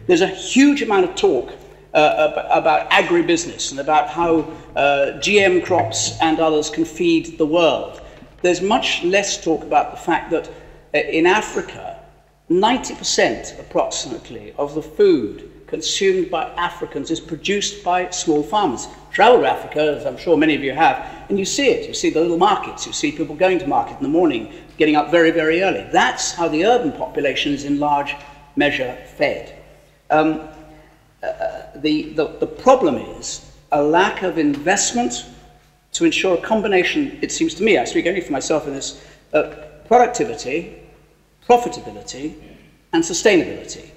There's a huge amount of talk about agribusiness and about how GM crops and others can feed the world. There's much less talk about the fact that in Africa, 90% approximately of the food consumed by Africans is produced by small farmers. Travel to Africa, as I'm sure many of you have, and you see it. You see the little markets. You see people going to market in the morning, getting up very, very early. That's how the urban population is in large measure fed. The problem is a lack of investment to ensure a combination, it seems to me, I speak only for myself in this, productivity, profitability, and sustainability.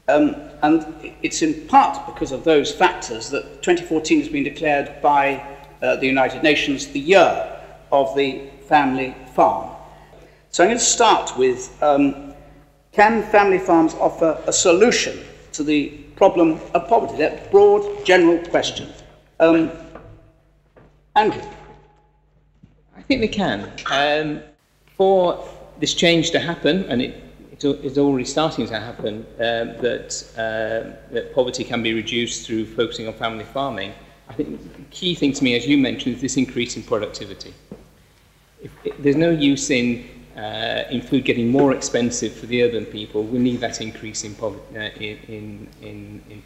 And it's in part because of those factors that 2014 has been declared by the United Nations the year of the family farm. So I'm going to start with, can family farms offer a solution to the problem of poverty? That broad, general question. Andrew? I think they can. For this change to happen, and it's already starting to happen, that poverty can be reduced through focusing on family farming, I think the key thing to me, as you mentioned, is this increase in productivity. There's no use in food getting more expensive for the urban people. We need that increase in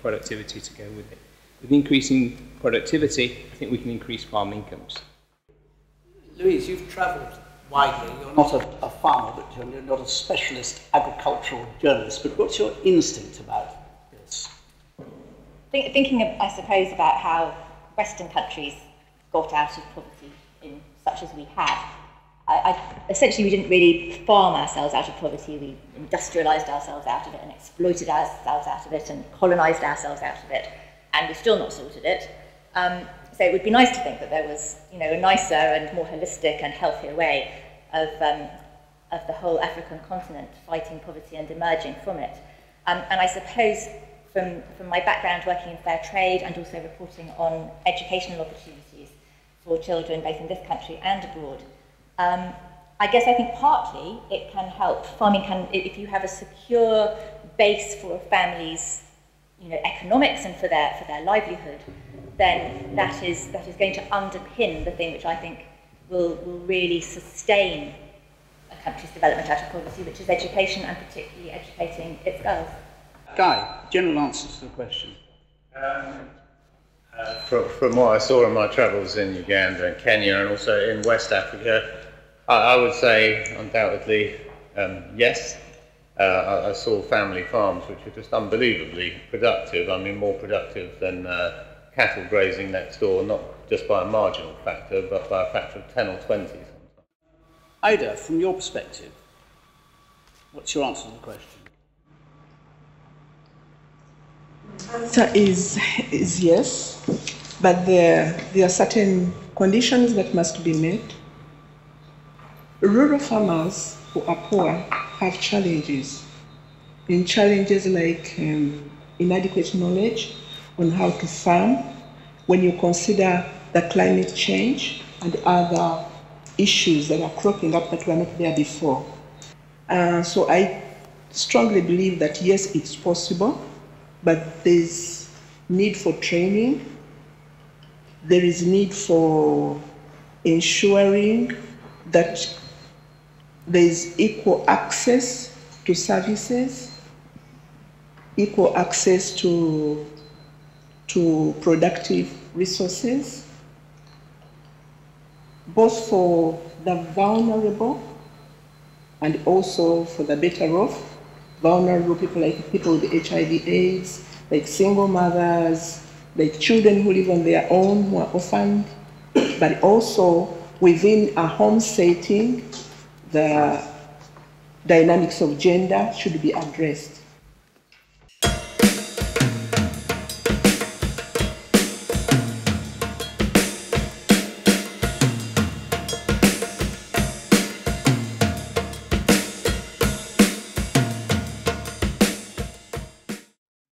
productivity to go with it. With increasing productivity, I think we can increase farm incomes. Louise, you've travelled widely. You're not a farmer, but you're not a specialist agricultural journalist. But what's your instinct about this? Thinking, I suppose, about how Western countries got out of poverty in such as we have. Essentially, we didn't really farm ourselves out of poverty. We industrialised ourselves out of it and exploited ourselves out of it and colonised ourselves out of it, and we've still not sorted it. So it would be nice to think that there was, a nicer and more holistic and healthier way of the whole African continent fighting poverty and emerging from it. And I suppose from my background working in fair trade and also reporting on educational opportunities for children both in this country and abroad, I think partly it can help. Farming can, if you have a secure base for a family's economics and for their livelihood, then that is going to underpin the thing which I think will really sustain a country's development out of poverty, which is education, and particularly educating its girls. Guy, general answers to the question. From what I saw in my travels in Uganda and Kenya and also in West Africa, I would say undoubtedly yes. I saw family farms which are just unbelievably productive. I mean, more productive than cattle grazing next door, not just by a marginal factor, but by a factor of 10 or 20 sometimes. Ida, from your perspective, what's your answer to the question? The answer is yes, but there are certain conditions that must be met. Rural farmers who are poor have challenges, and challenges like inadequate knowledge on how to farm when you consider the climate change and other issues that are cropping up that were not there before. So I strongly believe that yes, it's possible, but there's need for training, there is need for ensuring that there's equal access to services, equal access to productive resources, both for the vulnerable and also for the better off. Vulnerable people like people with HIV/AIDS, like single mothers, like children who live on their own, who are orphaned, but also within a home setting, the dynamics of gender should be addressed.